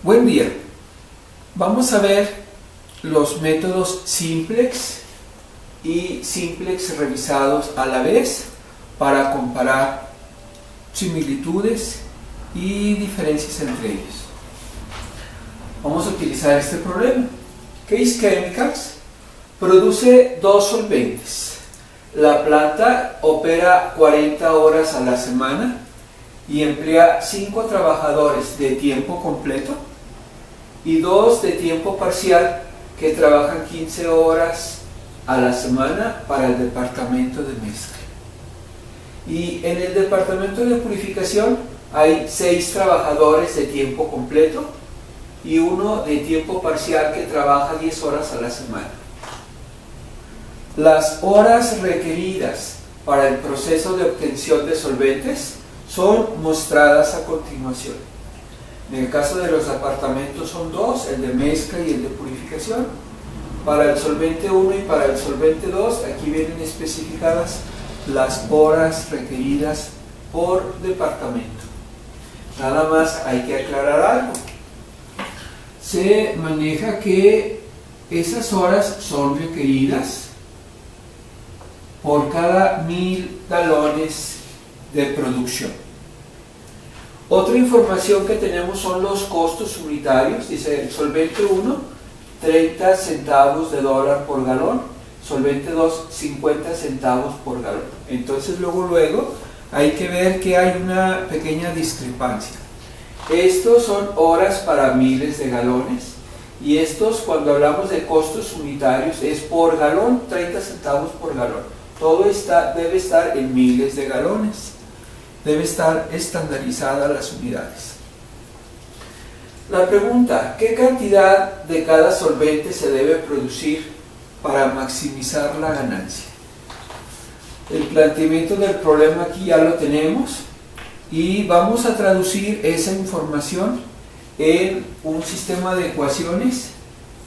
Buen día. Vamos a ver los métodos simplex y simplex revisados a la vez para comparar similitudes y diferencias entre ellos. Vamos a utilizar este problema. Case Chemicals produce dos solventes. La planta opera 40 horas a la semana y emplea 5 trabajadores de tiempo completo y 2 de tiempo parcial que trabajan 15 horas a la semana para el departamento de mezcla. Y en el departamento de purificación hay 6 trabajadores de tiempo completo y 1 de tiempo parcial que trabaja 10 horas a la semana. Las horas requeridas para el proceso de obtención de solventes son mostradas a continuación. En el caso de los departamentos son 2, el de mezcla y el de purificación. Para el solvente 1 y para el solvente 2, aquí vienen especificadas las horas requeridas por departamento. Nada más hay que aclarar algo. Se maneja que esas horas son requeridas por cada 1000 galones de producción. Otra información que tenemos son los costos unitarios. Dice el solvente 1, 30 centavos de dólar por galón, solvente 2, 50 centavos por galón. Entonces luego hay que ver que hay una pequeña discrepancia. Estos son horas para miles de galones y estos, cuando hablamos de costos unitarios, es por galón, 30 centavos por galón. Todo debe estar en miles de galones. Debe estar estandarizada las unidades. La pregunta: ¿qué cantidad de cada solvente se debe producir para maximizar la ganancia? El planteamiento del problema aquí ya lo tenemos y vamos a traducir esa información en un sistema de ecuaciones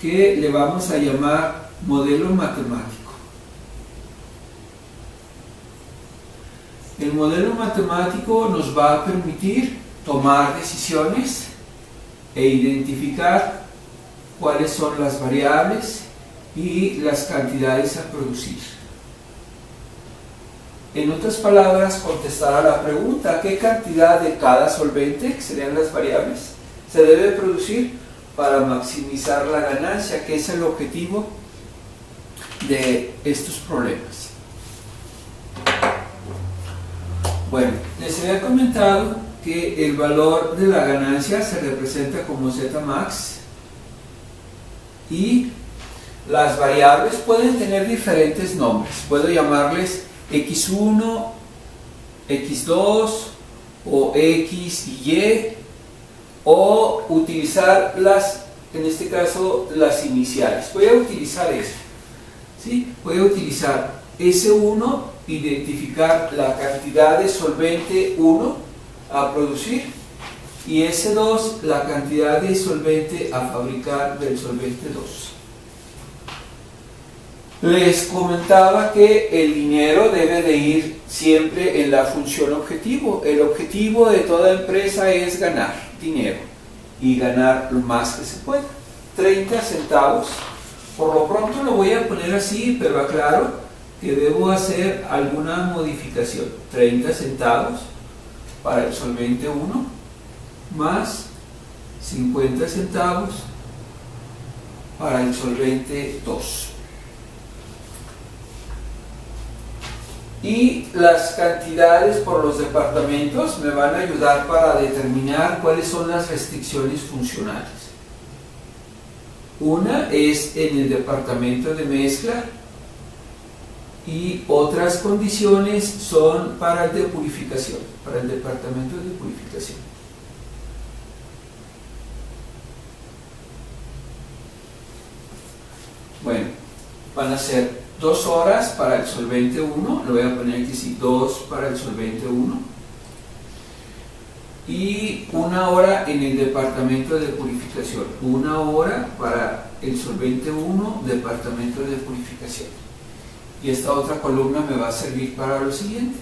que le vamos a llamar modelo matemático. El modelo matemático nos va a permitir tomar decisiones e identificar cuáles son las variables y las cantidades a producir. En otras palabras, contestar a la pregunta: ¿qué cantidad de cada solvente, que serían las variables, se debe producir para maximizar la ganancia, que es el objetivo de estos problemas? Bueno, les había comentado que el valor de la ganancia se representa como Zmax y las variables pueden tener diferentes nombres. Puedo llamarles X1, X2 o X y Y, o utilizar en este caso, las iniciales. Voy a utilizar esto, ¿sí? Voy a utilizar S1, identificar la cantidad de solvente 1 a producir, y S2, la cantidad de solvente a fabricar del solvente 2. Les comentaba que el dinero debe de ir siempre en la función objetivo. El objetivo de toda empresa es ganar dinero y ganar lo más que se pueda. 30 centavos, por lo pronto lo voy a poner así, pero aclaro que debo hacer alguna modificación. 30 centavos para el solvente 1 más 50 centavos para el solvente 2. Y las cantidades por los departamentos me van a ayudar para determinar cuáles son las restricciones funcionales. Una es en el departamento de mezcla y otras condiciones son para el de purificación, para el departamento de purificación. Bueno, van a ser 2 horas para el solvente 1, lo voy a poner aquí sí, 2 para el solvente 1, y 1 hora en el departamento de purificación, 1 hora para el solvente 1, departamento de purificación. Y esta otra columna me va a servir para lo siguiente.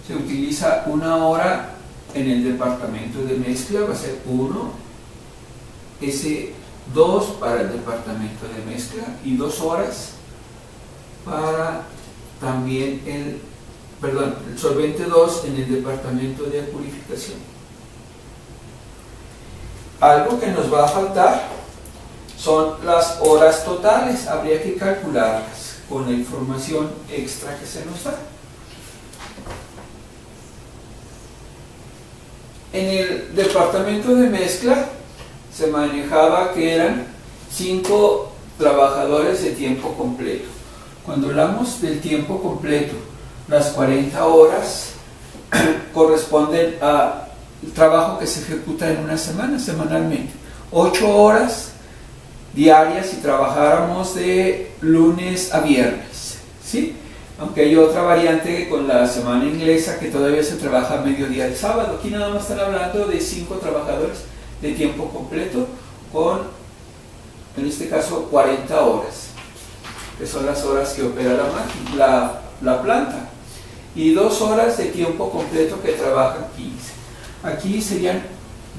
Se utiliza 1 hora en el departamento de mezcla, va a ser 1 ese 2 para el departamento de mezcla y 2 horas para también el solvente 2 en el departamento de purificación. Algo que nos va a faltar son las horas totales, habría que calcularlas con la información extra que se nos da. En el departamento de mezcla se manejaba que eran 5 trabajadores de tiempo completo. Cuando hablamos del tiempo completo, las 40 horas corresponden al trabajo que se ejecuta en una semana, semanalmente. 8 horas diarias si trabajáramos de lunes a viernes, ¿sí? Aunque hay otra variante con la semana inglesa que todavía se trabaja a mediodía el sábado. Aquí nada más están hablando de 5 trabajadores de tiempo completo con, en este caso, 40 horas, que son las horas que opera la planta, y 2 horas de tiempo completo que trabajan 15. Aquí serían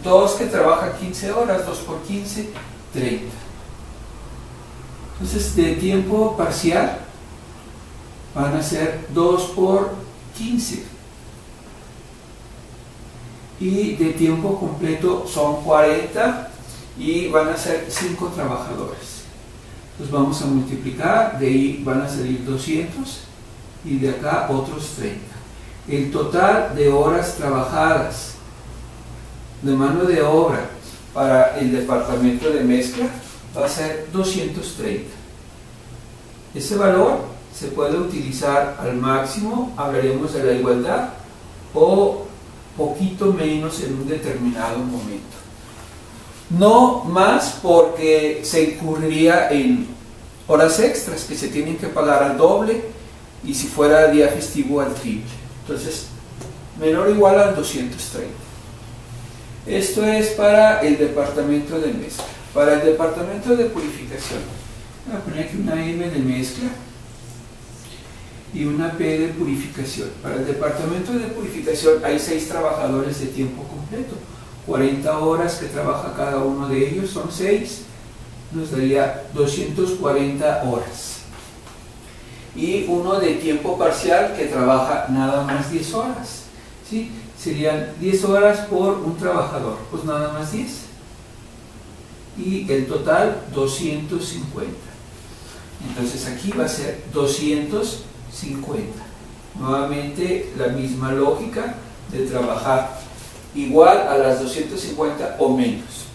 2 que trabajan 15 horas, 2 por 15, 30. Entonces, de tiempo parcial van a ser 2 por 15. Y de tiempo completo son 40 y van a ser 5 trabajadores. Entonces vamos a multiplicar, de ahí van a salir 200 y de acá otros 30. El total de horas trabajadas de mano de obra para el departamento de mezcla va a ser 230. Ese valor se puede utilizar al máximo, hablaremos de la igualdad, o poquito menos en un determinado momento. No más porque se incurriría en horas extras que se tienen que pagar al doble y si fuera día festivo al triple. Entonces, menor o igual al 230. Esto es para el departamento de mezcla. Para el departamento de purificación, voy a poner aquí una M de mezcla y una P de purificación. Para el departamento de purificación hay 6 trabajadores de tiempo completo, 40 horas que trabaja cada uno de ellos, son 6, nos daría 240 horas. Y uno de tiempo parcial que trabaja nada más 10 horas, ¿sí? Serían 10 horas por un trabajador, pues nada más 10. Y el total 250. Entonces aquí va a ser 250. Nuevamente la misma lógica de trabajar igual a las 250 o menos.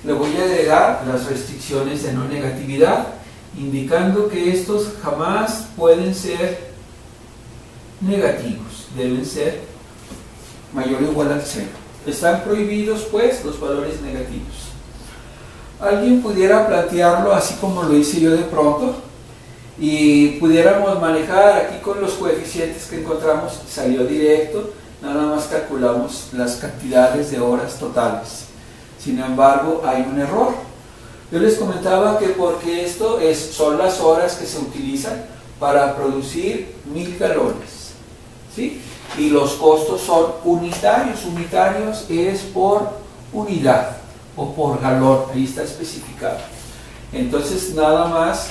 Le voy a agregar las restricciones de no negatividad, indicando que estos jamás pueden ser negativos, deben ser mayor o igual al 0. Están prohibidos pues los valores negativos. Alguien pudiera plantearlo así como lo hice yo de pronto y pudiéramos manejar aquí con los coeficientes que encontramos, salió directo, nada más calculamos las cantidades de horas totales. Sin embargo, hay un error. Yo les comentaba que porque esto son las horas que se utilizan para producir 1000 galones, ¿sí? Y los costos son unitarios. Unitarios es por unidad o por galón, ahí está especificado. Entonces nada más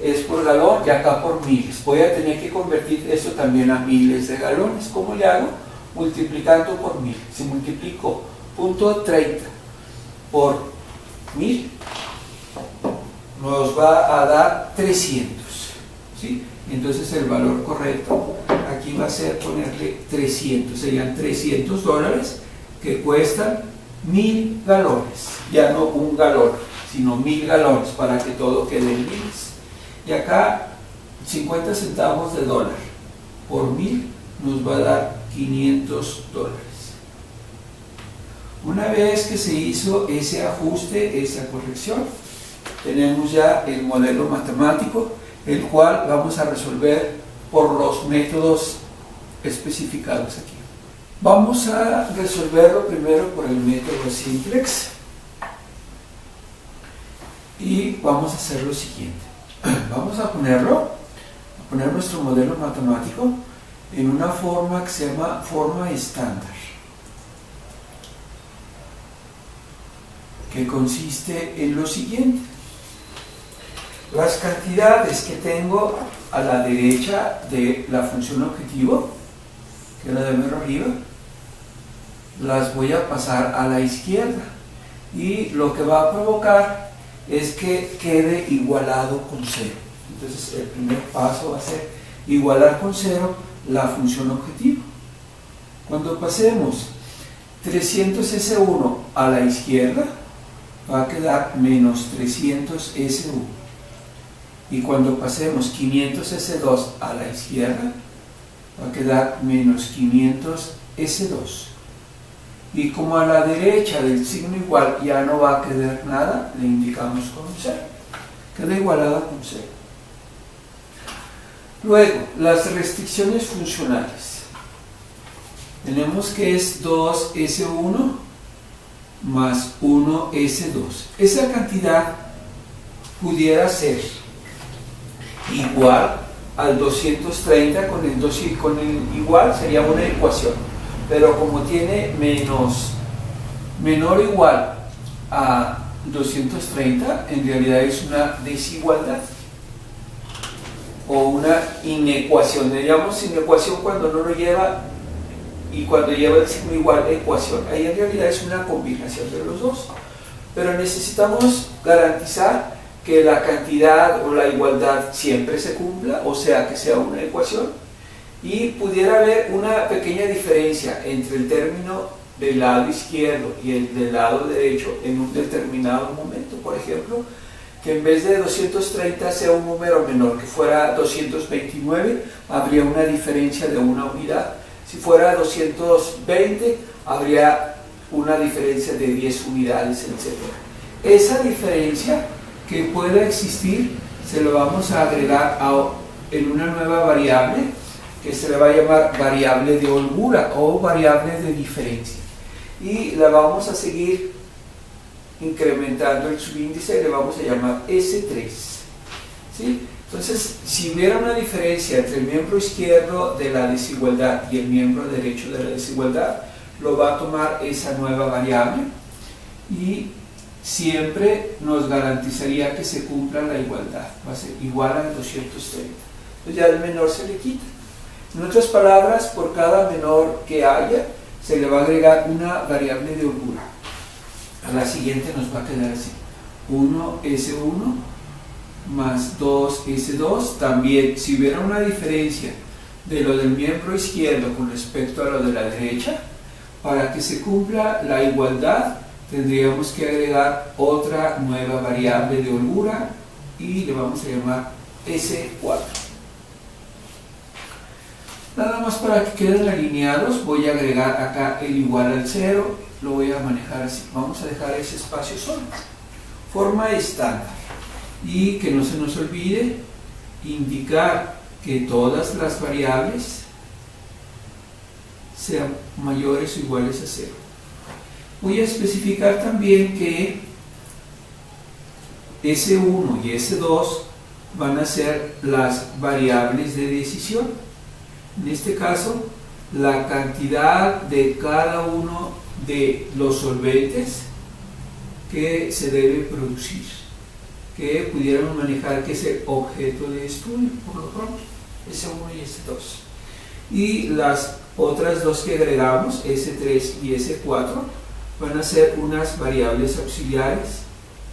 es por galón y acá por miles. Voy a tener que convertir eso también a miles de galones. ¿Cómo le hago? Multiplicando por 1000. Si multiplico .30 por 1000 nos va a dar 300, ¿sí? Entonces el valor correcto aquí va a ser ponerle 300, serían $300 que cuestan 1000 galones, ya no un galón, sino 1000 galones para que todo quede en miles. Y acá 50 centavos de dólar por 1000 nos va a dar $500. Una vez que se hizo ese ajuste, esa corrección, tenemos ya el modelo matemático, el cual vamos a resolver por los métodos especificados aquí. Vamos a resolverlo primero por el método simplex y vamos a hacer lo siguiente. Vamos a poner nuestro modelo matemático en una forma que se llama forma estándar. que consiste en lo siguiente. Las cantidades que tengo a la derecha de la función objetivo, que es la de mero arriba, las voy a pasar a la izquierda, y lo que va a provocar es que quede igualado con 0. Entonces el primer paso va a ser igualar con 0 la función objetivo. Cuando pasemos 300S1 a la izquierda, va a quedar menos 300S1. Y cuando pasemos 500S2 a la izquierda, va a quedar menos 500S2. Y como a la derecha del signo igual ya no va a quedar nada, le indicamos con 0. Queda igualada con 0. Luego, las restricciones funcionales. Tenemos que es 2S1 más 1S2. Esa cantidad pudiera ser igual al 230 con el igual sería una ecuación, pero como tiene menor o igual a 230, en realidad es una desigualdad o una inecuación. Le llamamos inecuación cuando no lo lleva, y cuando lleva el signo igual ecuación. Ahí en realidad es una combinación de los dos, pero necesitamos garantizar que la cantidad o la igualdad siempre se cumpla, o sea que sea una ecuación, y pudiera haber una pequeña diferencia entre el término del lado izquierdo y el del lado derecho en un determinado momento. Por ejemplo, que en vez de 230 sea un número menor, que fuera 229, habría una diferencia de una unidad. Si fuera 220, habría una diferencia de 10 unidades, etc. Esa diferencia que pueda existir se lo vamos a agregar en una nueva variable que se le va a llamar variable de holgura o variable de diferencia, y la vamos a seguir incrementando el subíndice y le vamos a llamar S3. ¿Sí? Entonces, si hubiera una diferencia entre el miembro izquierdo de la desigualdad y el miembro derecho de la desigualdad, lo va a tomar esa nueva variable y siempre nos garantizaría que se cumpla la igualdad. Va a ser igual a 230. Entonces ya el menor se le quita. En otras palabras, por cada menor que haya, se le va a agregar una variable de holgura. A la siguiente nos va a quedar así: 1S1 más 2S2. También, si hubiera una diferencia de lo del miembro izquierdo con respecto a lo de la derecha, para que se cumpla la igualdad tendríamos que agregar otra nueva variable de holgura y le vamos a llamar S4. Nada más para que queden alineados, voy a agregar acá el igual al 0, lo voy a manejar así. Vamos a dejar ese espacio solo. Forma estándar. Y que no se nos olvide indicar que todas las variables sean mayores o iguales a 0. Voy a especificar también que S1 y S2 van a ser las variables de decisión. En este caso, la cantidad de cada uno de los solventes que se debe producir, que pudiéramos manejar que es el objeto de estudio, por lo pronto, S1 y S2. Y las otras dos que agregamos, S3 y S4, van a ser unas variables auxiliares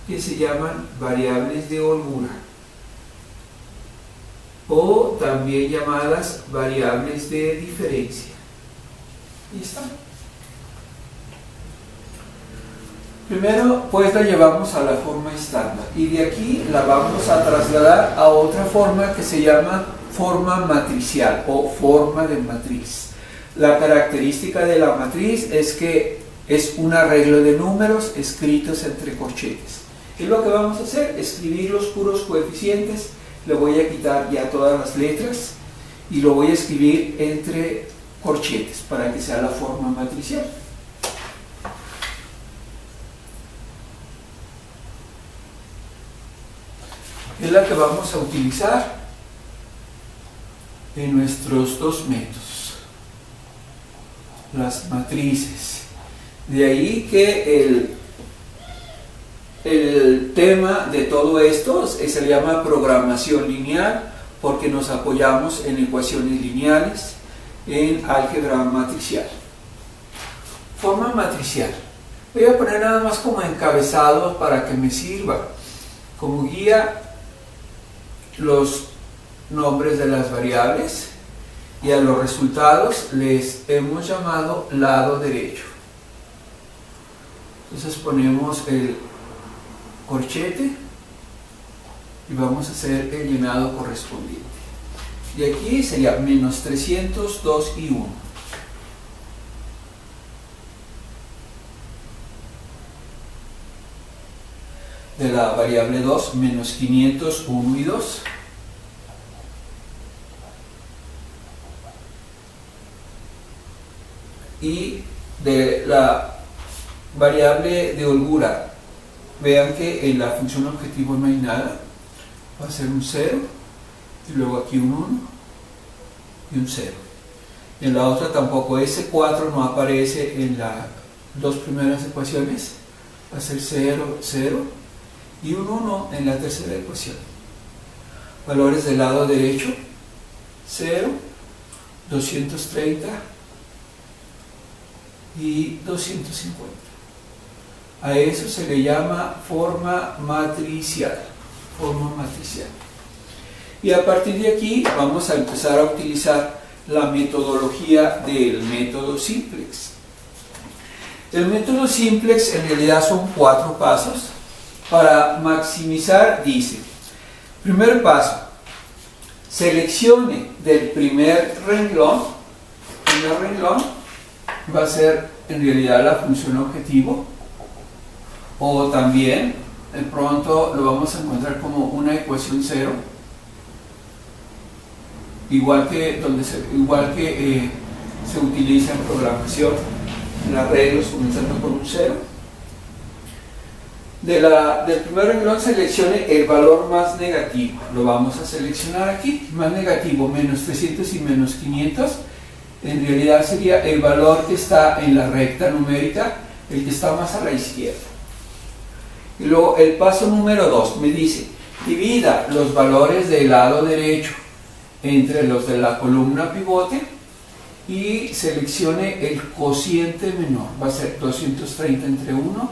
que se llaman variables de holgura, o también llamadas variables de diferencia. Y está. Primero, pues la llevamos a la forma estándar y de aquí la vamos a trasladar a otra forma que se llama forma matricial o forma de matriz. La característica de la matriz es que es un arreglo de números escritos entre corchetes. ¿Qué es lo que vamos a hacer? Escribir los puros coeficientes. Le voy a quitar ya todas las letras y lo voy a escribir entre corchetes para que sea la forma matricial. Es la que vamos a utilizar en nuestros dos métodos, las matrices. De ahí que el tema de todo esto se le llama programación lineal, porque nos apoyamos en ecuaciones lineales, en álgebra matricial. Forma matricial. Voy a poner nada más como encabezado para que me sirva como guía los nombres de las variables, y a los resultados les hemos llamado lado derecho. Entonces ponemos el corchete y vamos a hacer el llenado correspondiente. Y aquí sería menos 300, 2 y 1. De la variable 2, menos 500, 1 y 2. Y de la variable de holgura, vean que en la función objetivo no hay nada, va a ser un 0, y luego aquí un 1 y un 0. Y en la otra tampoco, ese 4 no aparece en las dos primeras ecuaciones, va a ser 0, 0 y un 1 en la tercera ecuación. Valores del lado derecho, 0, 230 y 250. A eso se le llama forma matricial. Forma matricial. Y a partir de aquí vamos a empezar a utilizar la metodología del método simplex. El método simplex en realidad son 4 pasos. Para maximizar, dice: primer paso, seleccione del primer renglón. Va a ser en realidad la función objetivo, o también de pronto lo vamos a encontrar como una ecuación 0, igual que se utiliza en programación, en arreglos, comenzando con un 0. Del primer renglón seleccione el valor más negativo, lo vamos a seleccionar aquí, más negativo, menos 300 y menos 500, en realidad sería el valor que está en la recta numérica, el que está más a la izquierda. Y luego el paso número 2 me dice: divida los valores del lado derecho entre los de la columna pivote y seleccione el cociente menor, va a ser 230 entre 1,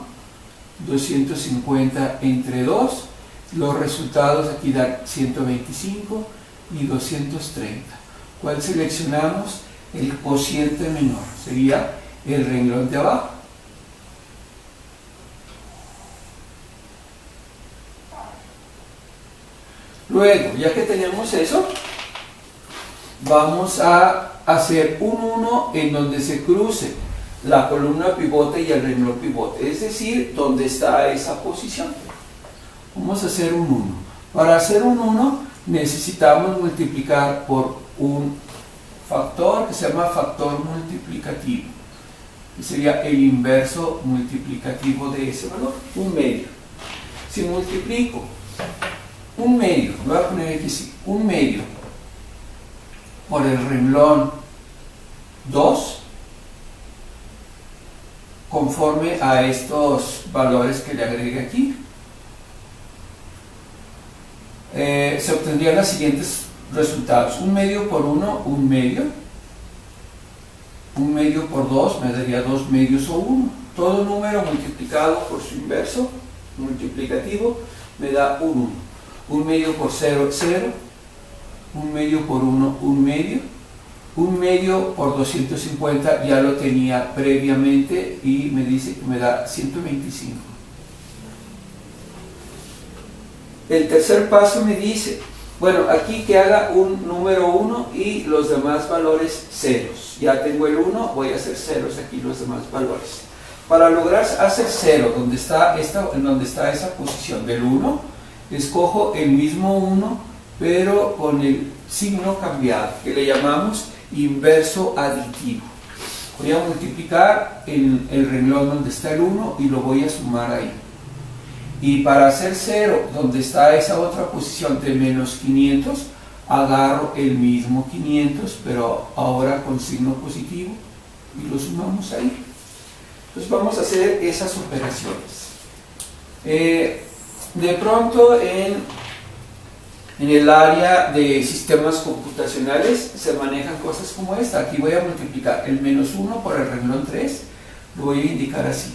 250 entre 2, los resultados aquí dan 125 y 230. ¿Cuál seleccionamos? El cociente menor, sería el renglón de abajo. Luego, ya que tenemos eso, vamos a hacer un 1 en donde se cruce la columna pivote y el renglón pivote, es decir, donde está esa posición. Vamos a hacer un 1. Para hacer un 1 necesitamos multiplicar por un factor que se llama factor multiplicativo, que sería el inverso multiplicativo de ese valor, un medio. Si multiplico un medio, voy a poner aquí sí, un medio por el renglón 2, conforme a estos valores que le agregué aquí, se obtendrían los siguientes resultados: un medio por 1, un medio por 2 me daría 2 medios o 1. Todo número multiplicado por su inverso multiplicativo me da un 1. Un medio por 0, 0. Un medio por 1, un medio. Un medio por 250 ya lo tenía previamente y me dice que me da 125. El tercer paso me dice, bueno, aquí que haga un número 1 y los demás valores ceros. Ya tengo el 1, voy a hacer ceros aquí los demás valores. Para lograr hacer 0 donde está esa posición del 1, escojo el mismo 1, pero con el signo cambiado, que le llamamos inverso aditivo. Voy a multiplicar el renglón donde está el 1 y lo voy a sumar ahí. Y para hacer 0, donde está esa otra posición de menos 500, agarro el mismo 500, pero ahora con signo positivo, y lo sumamos ahí. Entonces vamos a hacer esas operaciones. De pronto en el área de sistemas computacionales se manejan cosas como esta. Aquí voy a multiplicar el menos 1 por el renglón 3, lo voy a indicar así,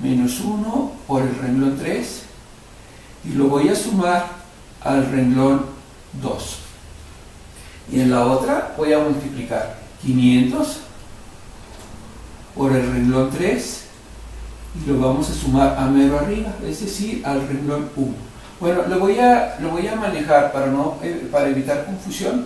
menos 1 por el renglón 3, y lo voy a sumar al renglón 2. Y en la otra voy a multiplicar 500 por el renglón 3 y lo vamos a sumar a mero arriba, es decir, al renglón 1. Bueno, lo voy a manejar para evitar confusión.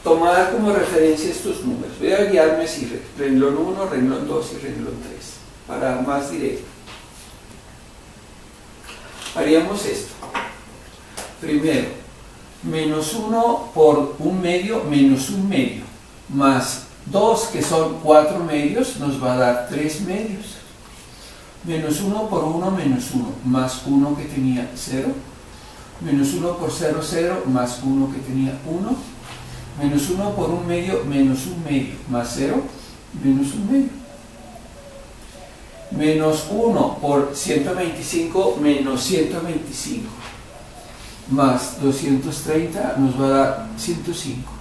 Tomar como referencia estos números. Voy a guiarme así, renglón 1, renglón 2 y renglón 3, para más directo. Haríamos esto. Primero, menos 1 por 1 medio menos 1 medio, más 2 que son 4 medios, nos va a dar 3 medios. Menos 1 por 1 menos 1, más 1 que tenía 0. Menos 1 por 0, 0, más 1 que tenía 1. Menos 1 por 1 medio menos 1 medio, más 0, menos 1 medio. Menos 1 por 125 menos 125, más 230 nos va a dar 105.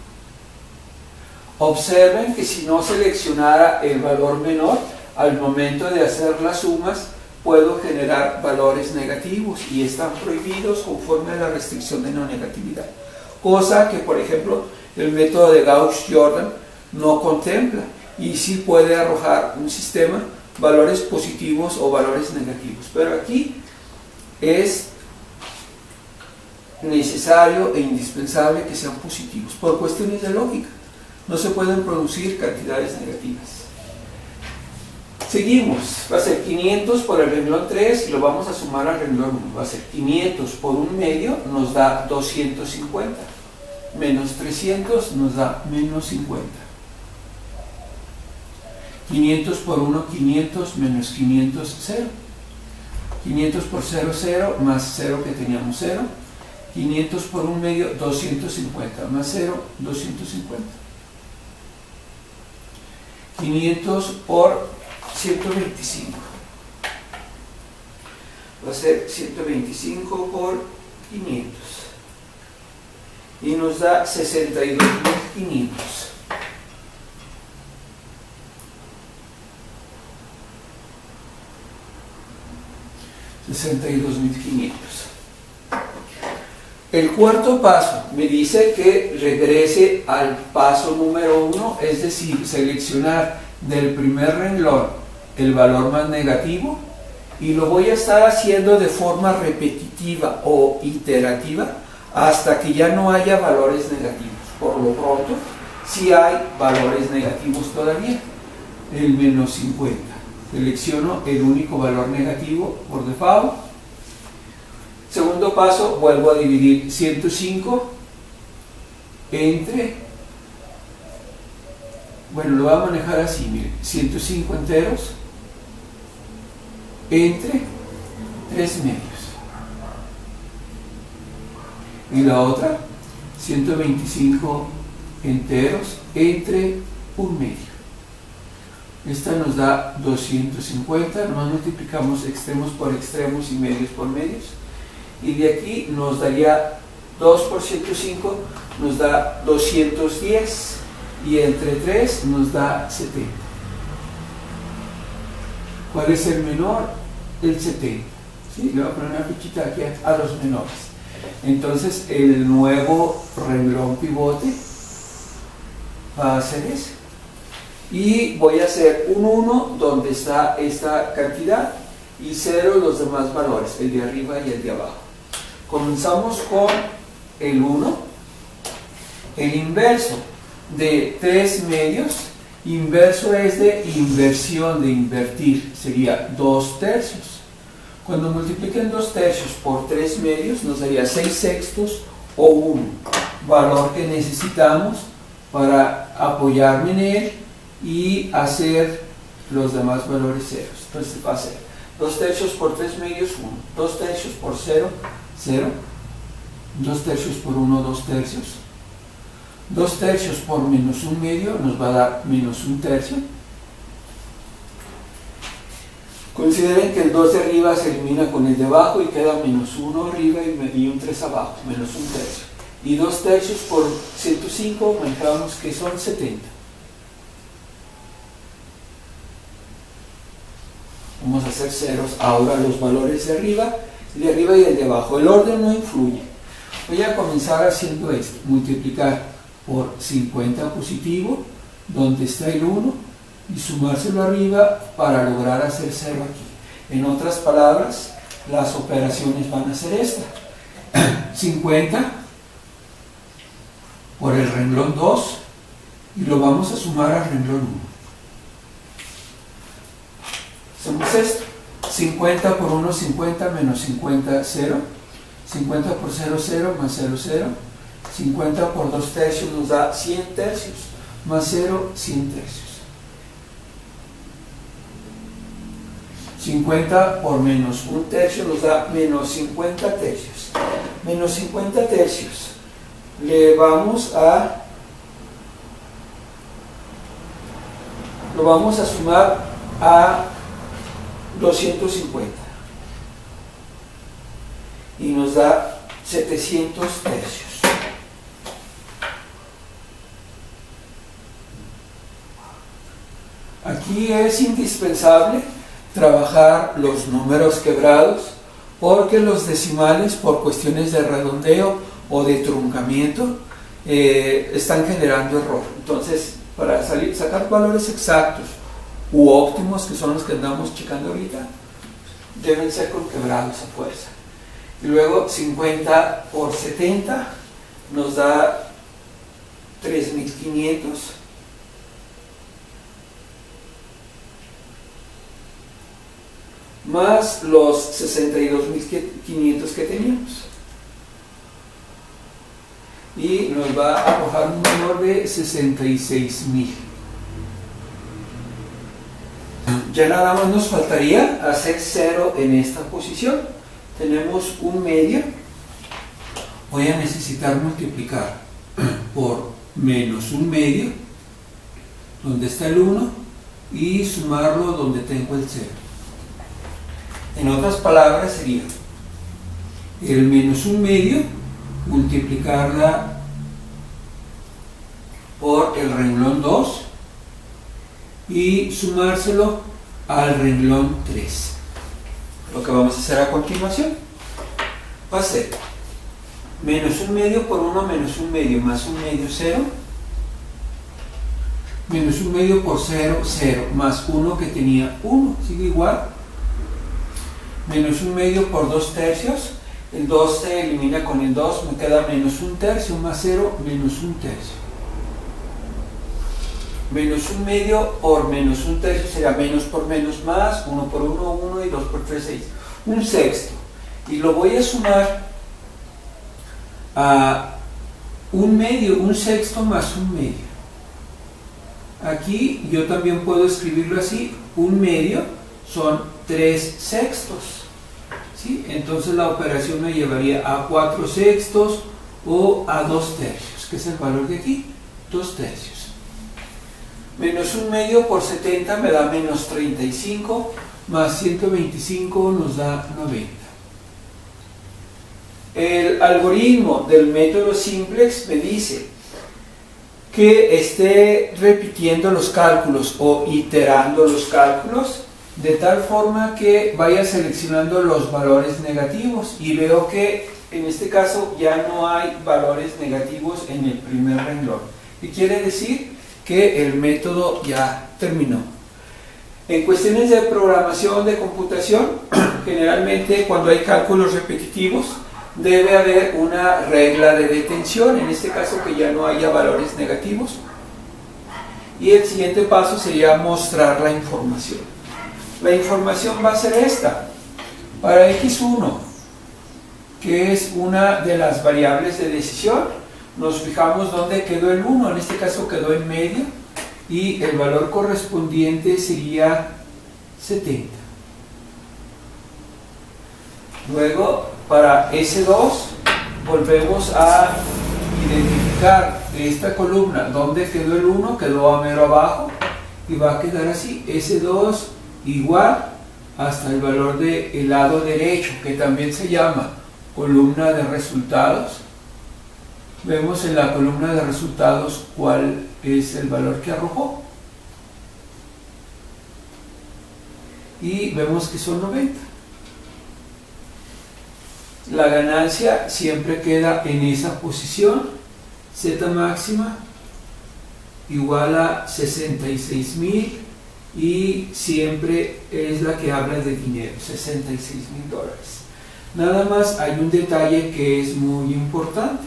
Observen que si no seleccionara el valor menor, al momento de hacer las sumas puedo generar valores negativos y están prohibidos conforme a la restricción de no negatividad, cosa que por ejemplo el método de Gauss-Jordan no contempla, y sí puede arrojar un sistema valores positivos o valores negativos, pero aquí es necesario e indispensable que sean positivos por cuestiones de lógica. No se pueden producir cantidades negativas. Seguimos, va a ser 500 por el renglón 3 y lo vamos a sumar al renglón 1. Va a ser 500 por 1 medio nos da 250, menos 300 nos da menos 50. 500 por 1, 500, menos 500, 0. 500 por 0, 0, más 0 que teníamos 0. 500 por 1 medio, 250, más 0, 250. 500 por 125. Va a ser 125 por 500. Y nos da 62.500. El cuarto paso me dice que regrese al paso número 1, es decir, seleccionar del primer renglón el valor más negativo, y lo voy a estar haciendo de forma repetitiva o iterativa hasta que ya no haya valores negativos. Por lo pronto, sí hay valores negativos todavía, el menos 50. Selecciono el único valor negativo por default. Segundo paso, vuelvo a dividir 105 entre, bueno, lo voy a manejar así, miren, 105 enteros entre 3 medios. Y la otra, 125 enteros entre 1 medio. Esta nos da 250, nomás multiplicamos extremos por extremos y medios por medios. Y de aquí nos daría 2 por 105, nos da 210, y entre 3 nos da 70. ¿Cuál es el menor? El 70. ¿Sí? Le voy a poner una fichita aquí a los menores. Entonces el nuevo renglón pivote va a ser ese. Y voy a hacer un 1 donde está esta cantidad y 0 los demás valores, el de arriba y el de abajo. Comenzamos con el 1. El inverso de 3 medios, inverso es de inversión, de invertir, sería 2 tercios. Cuando multipliquen 2 tercios por 3 medios nos daría 6 sextos o 1, valor que necesitamos para apoyarme en él y hacer los demás valores ceros. Entonces va a ser 2 tercios por 3 medios, 1, 2 tercios por 0, 0, 2 tercios por 1, 2 tercios, 2 tercios por menos 1 medio nos va a dar menos 1 tercio, Consideren que el 2 de arriba se elimina con el de abajo y queda menos 1 arriba y un 3 abajo, menos un tercio. Y 2 tercios por 105 manejamos que son 70. Vamos a hacer ceros ahora los valores de arriba y el de abajo. El orden no influye. Voy a comenzar haciendo esto, multiplicar por 50 positivo, donde está el 1, y sumárselo arriba para lograr hacer 0 aquí. En otras palabras, las operaciones van a ser esta. 50 por el renglón 2 y lo vamos a sumar al renglón 1. Hacemos esto. 50 por 1, 50 menos 50, 0. 50 por 0, 0 más 0, 0. 50 por 2 tercios nos da 100 tercios más 0, 100 tercios. 50 por menos 1 tercio nos da menos 50 tercios. Menos 50 tercios. Lo vamos a sumar a 250 y nos da 700 tercios. Aquí es indispensable trabajar los números quebrados porque los decimales, por cuestiones de redondeo o de truncamiento, están generando error. Entonces, para sacar valores exactos u óptimos, que son los que andamos checando ahorita, deben ser con quebrados a fuerza. Y luego 50 por 70 nos da 3500 más los 62.500 que teníamos, y nos va a arrojar un valor de 66.000. Ya nada más nos faltaría hacer 0 en esta posición. Tenemos un medio. Voy a necesitar multiplicar por menos un medio, donde está el 1, y sumarlo donde tengo el 0. En otras palabras sería el menos un medio multiplicarla por el renglón 2 y sumárselo al renglón 3. Lo que vamos a hacer a continuación va a ser menos un medio por 1 menos un medio más un medio, 0, menos un medio por 0, 0, más 1 que tenía 1, sigue igual, menos un medio por 2 tercios, el 2 se elimina con el 2, me queda menos un tercio más 0, menos un tercio. Menos un medio por menos un tercio será menos por menos más, 1 por 1, 1 y 2 por 3, 6. Un sexto. Y lo voy a sumar a un medio, un sexto más un medio. Aquí yo también puedo escribirlo así, un medio son 3 sextos. ¿Sí? Entonces la operación me llevaría a 4 sextos o a 2 tercios, que es el valor de aquí, 2 tercios. Menos un medio por 70 me da menos 35, más 125 nos da 90. El algoritmo del método simplex me dice que esté repitiendo los cálculos o iterando los cálculos de tal forma que vaya seleccionando los valores negativos, y veo que en este caso ya no hay valores negativos en el primer renglón. ¿Qué quiere decir? Que el método ya terminó. En cuestiones de programación de computación, generalmente cuando hay cálculos repetitivos debe haber una regla de detención, en este caso que ya no haya valores negativos, y el siguiente paso sería mostrar la información. La información va a ser esta. Para x1, que es una de las variables de decisión, nos fijamos dónde quedó el 1, en este caso quedó en medio, y el valor correspondiente sería 70. Luego, para S2, volvemos a identificar de esta columna dónde quedó el 1, quedó a mero abajo, y va a quedar así, S2 igual hasta el valor del lado derecho, que también se llama columna de resultados. Vemos en la columna de resultados cuál es el valor que arrojó. Y vemos que son 90. La ganancia siempre queda en esa posición. Z máxima igual a 66,000 y siempre es la que habla de dinero, 66,000 dólares. Nada más hay un detalle que es muy importante.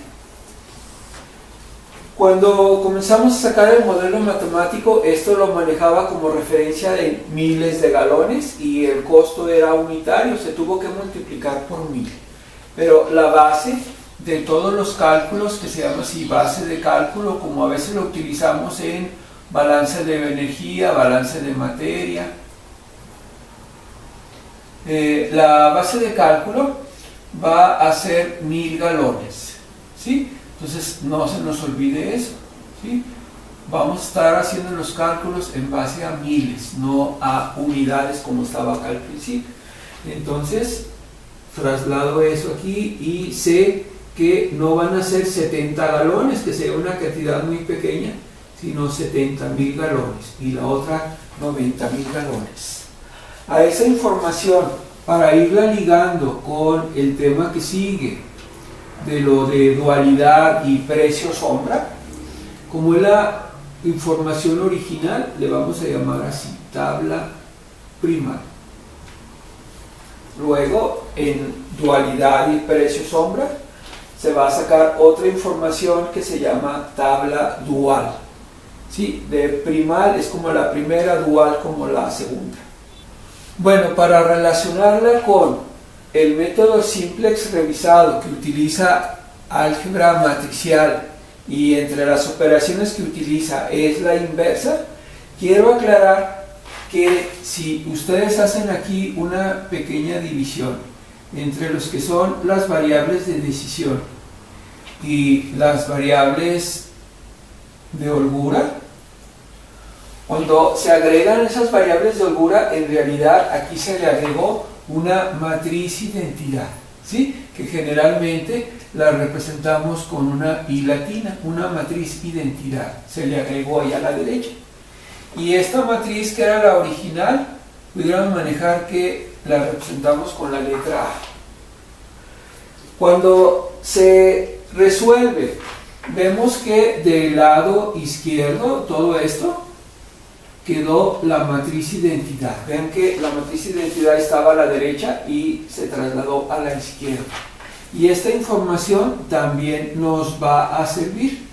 Cuando comenzamos a sacar el modelo matemático, esto lo manejaba como referencia de miles de galones y el costo era unitario, se tuvo que multiplicar por 1000. Pero la base de todos los cálculos, que se llama así base de cálculo, como a veces lo utilizamos en balance de energía, balance de materia, la base de cálculo va a ser 1000 galones, ¿sí? Entonces no se nos olvide eso, ¿sí? Vamos a estar haciendo los cálculos en base a miles, no a unidades como estaba acá al principio. Entonces traslado eso aquí y sé que no van a ser 70 galones, que sea una cantidad muy pequeña, sino 70,000 galones y la otra 90,000 galones. A esa información, para irla ligando con el tema que sigue, de lo de dualidad y precio sombra, como es la información original, le vamos a llamar así, tabla primaria. Luego, en dualidad y precio sombra, se va a sacar otra información que se llama tabla dual. ¿Sí? De primal es como la primera, dual como la segunda. Bueno, para relacionarla con el método simplex revisado, que utiliza álgebra matricial y entre las operaciones que utiliza es la inversa, quiero aclarar que si ustedes hacen aquí una pequeña división entre los que son las variables de decisión y las variables de holgura, cuando se agregan esas variables de holgura, en realidad aquí se le agregó una matriz identidad, ¿sí? Que generalmente la representamos con una I latina, una matriz identidad, se le agregó ahí a la derecha. Y esta matriz, que era la original, pudiéramos manejar que la representamos con la letra A. Cuando se resuelve, vemos que del lado izquierdo, todo esto, quedó la matriz identidad. Vean que la matriz identidad estaba a la derecha y se trasladó a la izquierda. Y esta información también nos va a servir.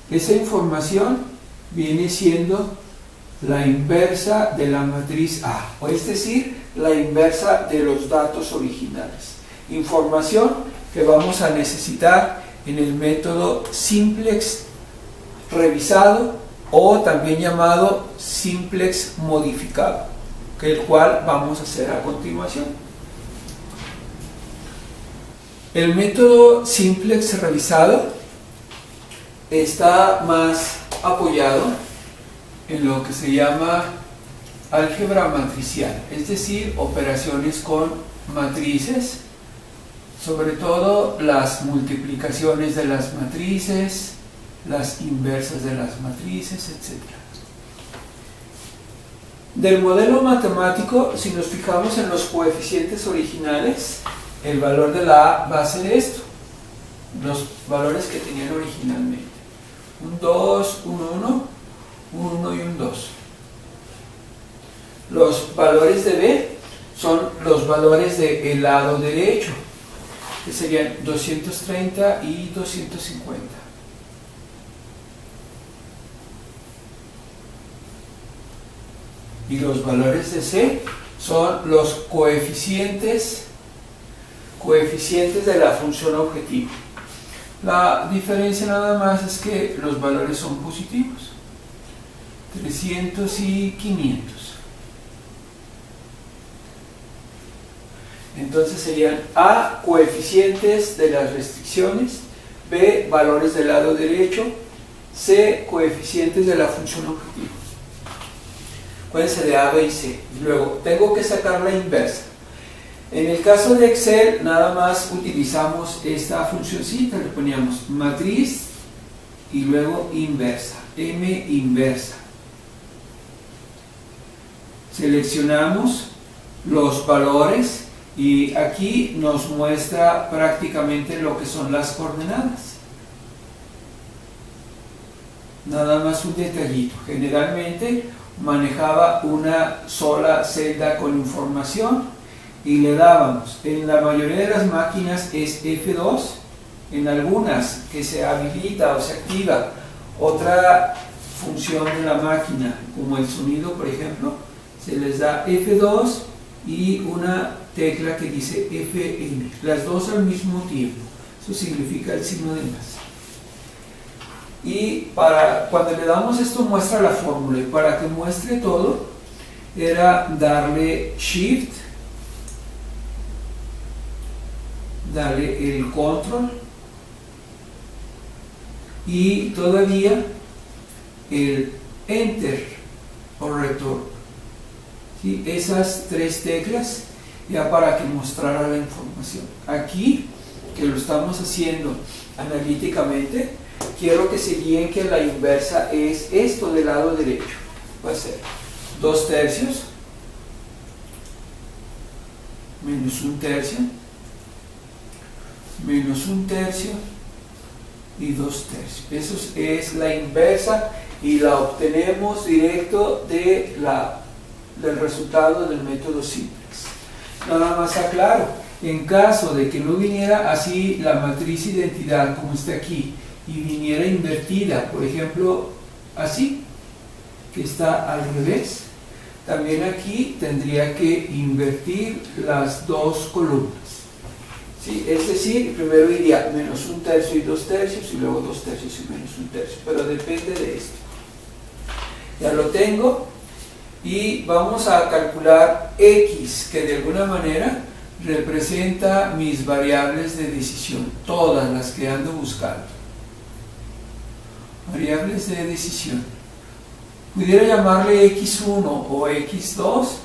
Esa información viene siendo la inversa de la matriz A, o es decir, la inversa de los datos originales. Información que vamos a necesitar en el método simplex revisado, o también llamado simplex modificado, que el cual vamos a hacer a continuación. El método simplex revisado está más apoyado en lo que se llama álgebra matricial, es decir, operaciones con matrices, sobre todo las multiplicaciones de las matrices, las inversas de las matrices, etc. Del modelo matemático, si nos fijamos en los coeficientes originales, el valor de la A va a ser esto, los valores que tenían originalmente, un 2, un 1, un 1 y un 2. Los valores de B son los valores del lado derecho, que serían 230 y 250. Y los valores de C son los coeficientes de la función objetivo. La diferencia nada más es que los valores son positivos, 300 y 500. Entonces serían A, coeficientes de las restricciones, B, valores del lado derecho, C, coeficientes de la función objetivo. Acuérdense de A, B y C. Y luego tengo que sacar la inversa. En el caso de Excel, nada más utilizamos esta funcioncita, le poníamos matriz y luego inversa, M inversa. Seleccionamos los valores y aquí nos muestra prácticamente lo que son las coordenadas. Nada más un detallito. Generalmente manejaba una sola celda con información y le dábamos. En la mayoría de las máquinas es F2, en algunas que se habilita o se activa otra función de la máquina, como el sonido, por ejemplo, se les da F2 y una tecla que dice FM, las dos al mismo tiempo. Eso significa el signo de más. Y cuando le damos esto muestra la fórmula, y para que muestre todo era darle Shift, darle el Control y todavía el Enter o Retorno. ¿Sí? Esas tres teclas ya para que mostrara la información. Aquí, que lo estamos haciendo analíticamente, quiero que se guíen que la inversa es esto del lado derecho. Va a ser 2/3 menos 1/3 menos 1/3 y 2/3. Eso es la inversa y la obtenemos directo del resultado del método simplex. Nada más aclaro, en caso de que no viniera así la matriz identidad como está aquí y viniera invertida, por ejemplo así, que está al revés, también aquí tendría que invertir las dos columnas. ¿Sí? Es decir, primero iría menos 1/3 y 2/3 y luego 2/3 y menos 1/3, pero depende de esto. Ya lo tengo y vamos a calcular X, que de alguna manera representa mis variables de decisión, todas las que ando buscando. Variables de decisión. Pudiera llamarle X1 o X2,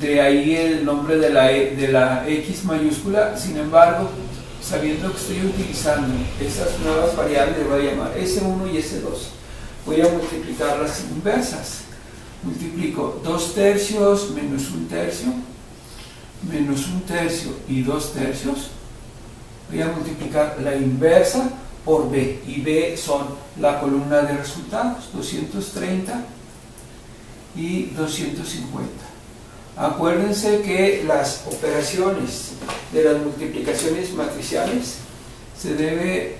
de ahí el nombre de la X mayúscula. Sin embargo, sabiendo que estoy utilizando esas nuevas variables, le voy a llamar S1 y S2. Voy a multiplicar las inversas. Multiplico 2/3 menos 1/3 menos 1/3 y 2/3. Voy a multiplicar la inversa por B, y B son la columna de resultados, 230 y 250. Acuérdense que las operaciones de las multiplicaciones matriciales se debe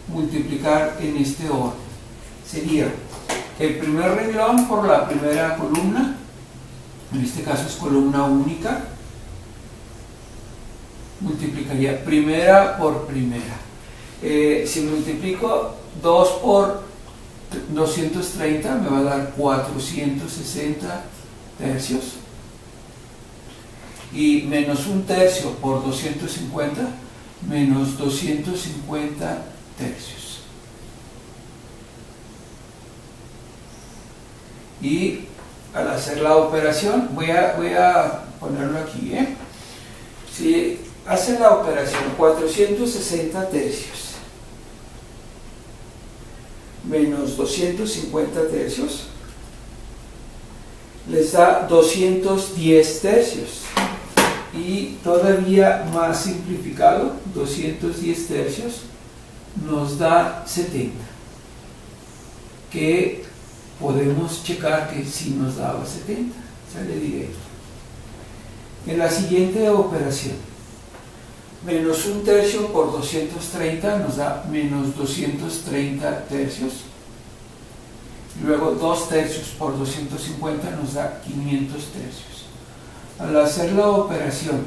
multiplicar en este orden. Sería el primer renglón por la primera columna, en este caso es columna única, multiplicaría primera por primera. Si multiplico 2 por 230 me va a dar 460 tercios, y menos 1/3 por 250 menos 250 tercios. Y al hacer la operación, voy a ponerlo aquí, si hacen la operación 460 tercios menos 250 tercios les da 210 tercios, y todavía más simplificado, 210 tercios nos da 70, que podemos checar que sí nos daba 70, sale directo. En la siguiente operación, menos 1/3 por 230 nos da menos 230 tercios. Luego 2/3 por 250 nos da 500 tercios. Al hacer la operación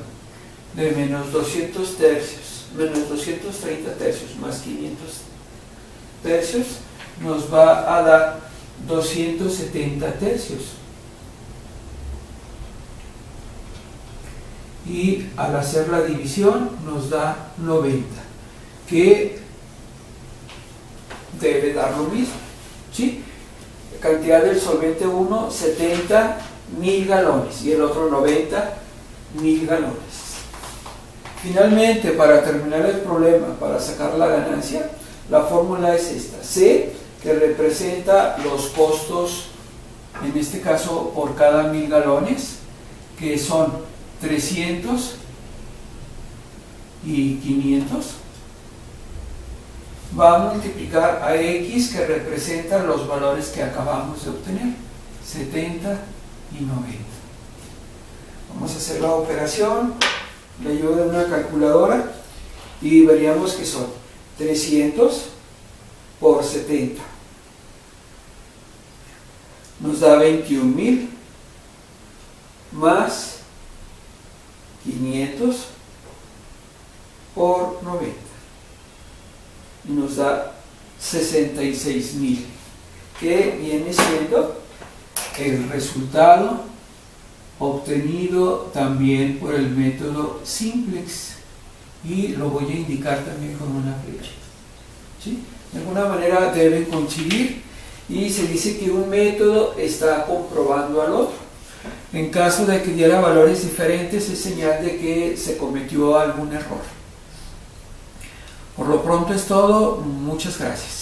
de menos 200 tercios, menos 230 tercios más 500 tercios, nos va a dar 270 tercios. Y al hacer la división nos da 90, que debe dar lo mismo, ¿sí? cantidad del solvente 1, 70.000 galones y el otro 90.000 galones. Finalmente, para terminar el problema, para sacar la ganancia, la fórmula es esta: C, que representa los costos, en este caso por cada 1000 galones, que son 300 y 500, va a multiplicar a X, que representa los valores que acabamos de obtener, 70 y 90. Vamos a hacer la operación, le ayuda una calculadora y veríamos que son 300 por 70. Nos da 21.000 más 500 por 90 y nos da 66.000, que viene siendo el resultado obtenido también por el método simplex, y lo voy a indicar también con una flecha, ¿sí? De alguna manera deben coincidir y se dice que un método está comprobando al otro. En caso de que diera valores diferentes, es señal de que se cometió algún error. Por lo pronto es todo. Muchas gracias.